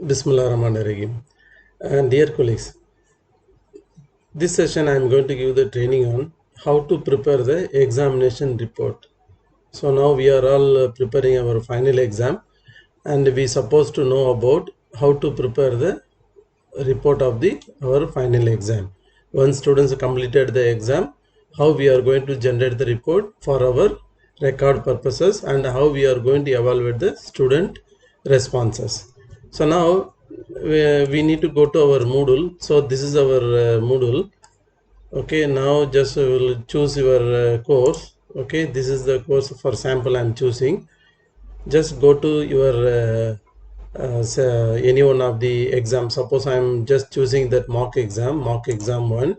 Bismillahirrahmanirrahim. And dear colleagues, this session I am going to give the training on how to prepare the examination report. So now we are all preparing our final exam, and we supposed to know about how to prepare the report of our final exam. Once students completed the exam, how we are going to generate the report for our record purposes, and how we are going to evaluate the student responses. So now we need to go to our Moodle. So this is our Moodle. Okay, now just will choose your course. Okay, this is the course for sample I am choosing. Just go to your any one of the exams. Suppose I am just choosing that mock exam 1.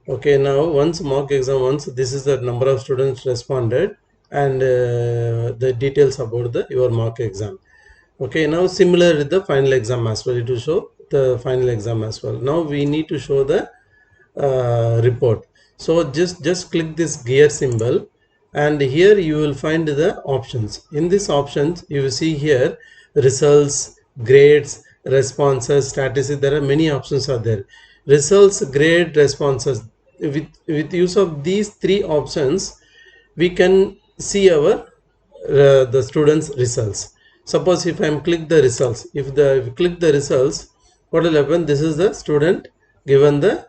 Okay, now once mock exam once, this is the number of students responded, and the details about your mock exam. Okay, now similar with the final exam as well, it will show the final exam as well. Now we need to show the report. So just click this gear symbol, and here you will find the options. In these options you will see here results, grades, responses, statistics. There are many options are there. Results, grade, responses. With use of these three options, we can see our the students results. Suppose if I am click the results, if you click the results, what will happen? This is the student given the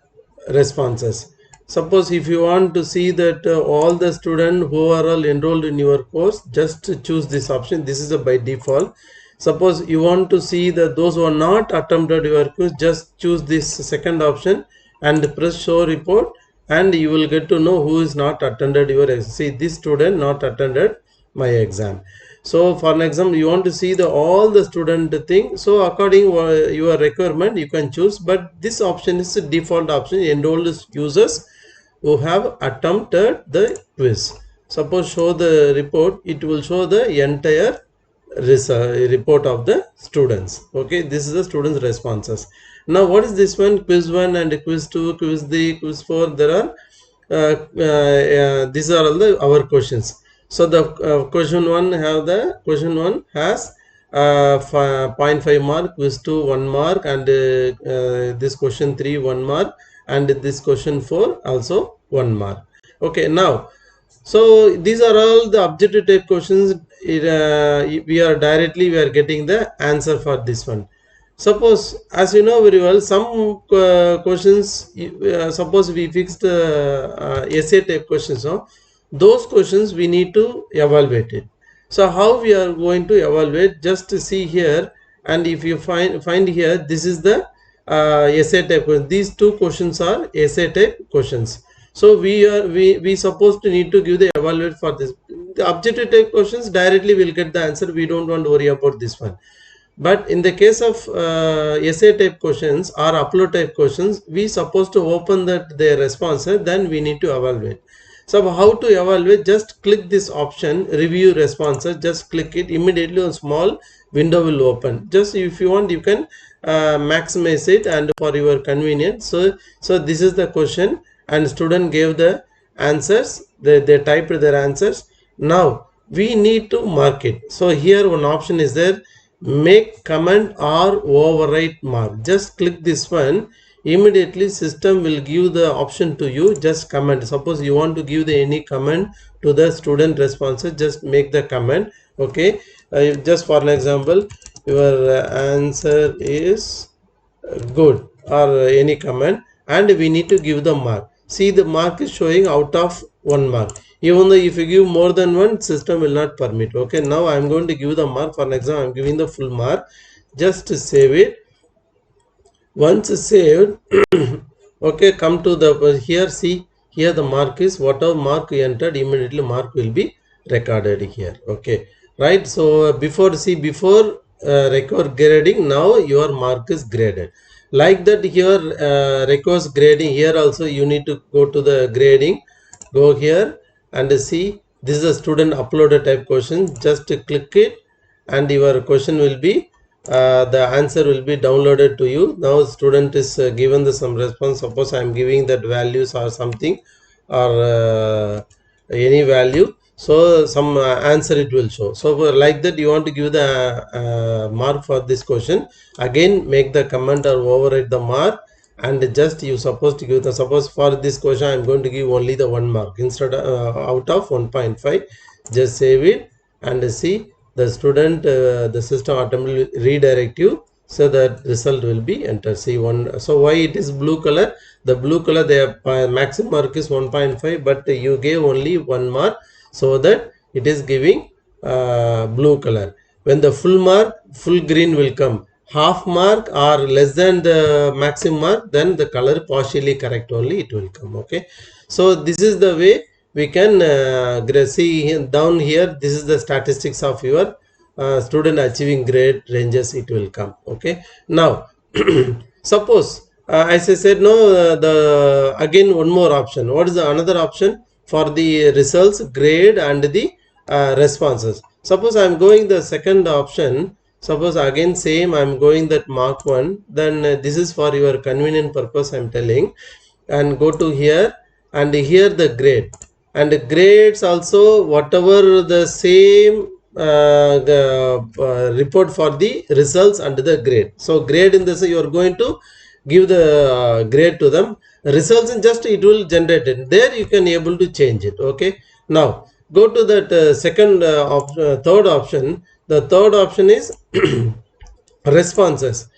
responses. Suppose if you want to see that all the students who are all enrolled in your course, just choose this option. This is a by default. Suppose you want to see that those who are not attempted your course, just choose this second option and press show report, and you will get to know who is not attended your exam. See, this student not attended my exam. So for an example, you want to see all the student thing. So according your requirement, you can choose. But this option is a default option. Enrolled users who have attempted the quiz. Suppose show the report. It will show the entire report of the students. Okay, this is the students' responses. Now what is this one? Quiz 1 and quiz 2, quiz 3, quiz 4. There are these are all our questions. So the question 1 has 0.5 mark, quiz 2 1 mark, and this question 3 1 mark, and this question 4 also 1 mark. Okay, now so these are all the objective type questions. We are getting the answer for this one. Suppose, as you know very well, some questions, suppose we fixed essay type questions, no? Those questions we need to evaluate it. So how we are going to evaluate? Just to see here, and if you find here, this is the essay type question. These two questions are essay type questions. So we supposed to need to give the evaluate for this. The objective type questions directly will get the answer. We don't want to worry about this one. But in the case of essay type questions or upload type questions, we supposed to open their responses, then we need to evaluate. So how to evaluate? Just click this option, review responses. Just click it. Immediately a small window will open. Just if you want, you can maximize it and for your convenience. So this is the question, and student gave the answers. They typed their answers. Now we need to mark it. So here one option is there, make comment or overwrite mark. Just click this one. Immediately system will give the option to you. Just comment. Suppose you want to give any comment to the student responses, just make the comment. Okay, just for an example, your answer is good, or any comment, and we need to give the mark. See, the mark is showing out of 1 mark. Even though if you give more than one, system will not permit. Okay, now I am going to give the mark. For an example, I am giving the full mark. Just to save it. Once saved, okay, come to the here. See, here the mark is whatever mark you entered, immediately mark will be recorded here. Okay, right. So before record grading, now your mark is graded. Like that here records grading. Here also you need to go to the grading. Go here and see, this is a student uploaded type question. Just click it, and your question will be the answer will be downloaded to you. Now student is given some response. Suppose I am giving that values or something, or any value. So some answer it will show. So like that you want to give the mark for this question, again make the comment or override the mark, and just you supposed to give the, suppose for this question I am going to give only the 1 mark instead of, out of 1.5. Just save it and see the student, the system automatically redirect you, so that result will be entered. See one. So why it is blue color? The blue color, their maximum mark is 1.5, but you gave only 1 mark, so that it is giving blue color. When the full mark, full green will come. Half mark or less than the maximum mark, then the color partially correct only it will come. Okay, so this is the way we can see down here. This is the statistics of your student achieving grade ranges, it will come. Okay, now suppose as I said, no, the again one more option. What is the another option for the results, grade and the responses? Suppose I am going the second option. Suppose again same I am going that mark 1, then this is for your convenient purpose I am telling, and go to here, and here the grade, and grades also whatever the same the report for the results and the grade. So grade in this you are going to give the grade to them, results in just it will generate it there, you can able to change it. Okay, now go to that third option. The third option is responses.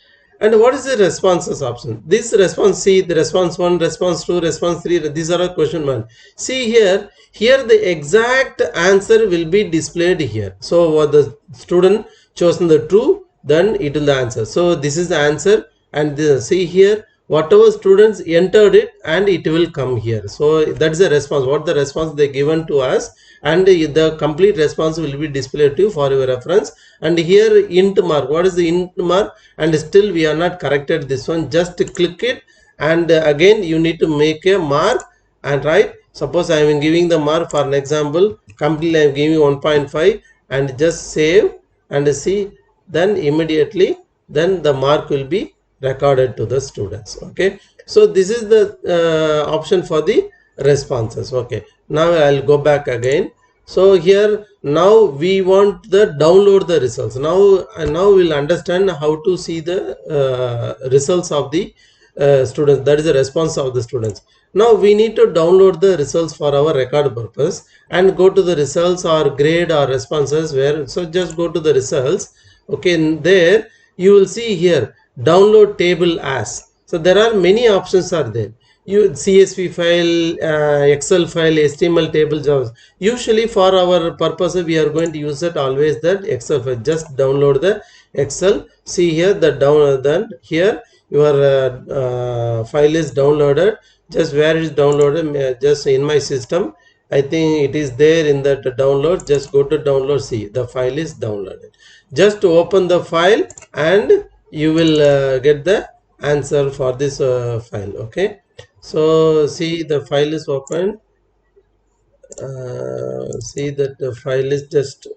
And what is the responses option? This response, see the response 1, response 2, response 3, these are a question 1. See here, the exact answer will be displayed here. So what the student chosen the true, then it will the answer. So this is the answer, and see here whatever students entered it, and it will come here. So that is the response, what the response they given to us, and the complete response will be displayed to you for your reference. And here int mark, what is the int mark? And still we are not corrected this one, just click it, and again you need to make a mark and write. Suppose I am giving the mark for an example, completely I am giving 1.5, and just save and see, then immediately then the mark will be recorded to the students. Okay, so this is the option for the responses. Okay, now I'll go back again. So here now we want the download the results. Now we'll understand how to see the results of the students, that is the response of the students. Now we need to download the results for our record purpose, and go to the results or grade or responses where, so just go to the results. Okay, and there you will see here download table as. So there are many options are there. You CSV file, Excel file, HTML table jobs. Usually for our purpose we are going to use it always that Excel file. Just download the Excel. See here the then here your file is downloaded. Just where it is downloaded, just in my system I think it is there in that download. Just go to download, see the file is downloaded. Just to open the file, and you will get the answer for this file. Okay, so see the file is open. See that the file is just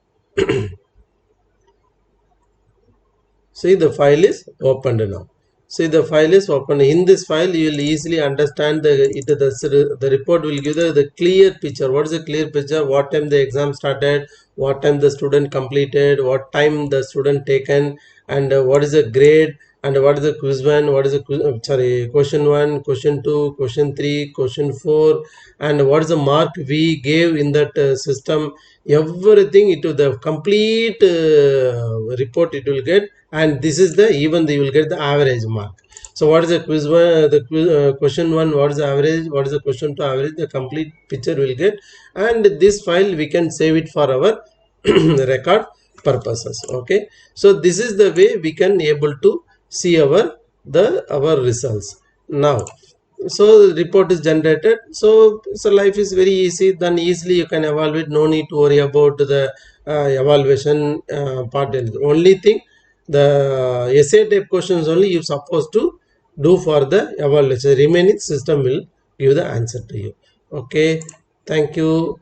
see the file is opened now. See the file is open. In this file you will easily understand the report will give the clear picture. What is the clear picture? What time the exam started, what time the student completed, what time the student taken, and what is the grade, and what is the quiz 1, what is the question 1, question 2, question 3, question 4, and what is the mark we gave in that system. Everything it will the complete report it will get, and this is the even you will get the average mark. So what is the quiz 1, the question 1, what is the average, what is the question 2 average, the complete picture will get, and this file we can save it for our record purposes. Okay, so this is the way we can able to see our results. Now so the report is generated, so life is very easy, then easily you can evaluate, no need to worry about the evaluation part. Only thing, the essay type questions only you supposed to do for the evaluation, remaining system will give the answer to you. Okay, thank you.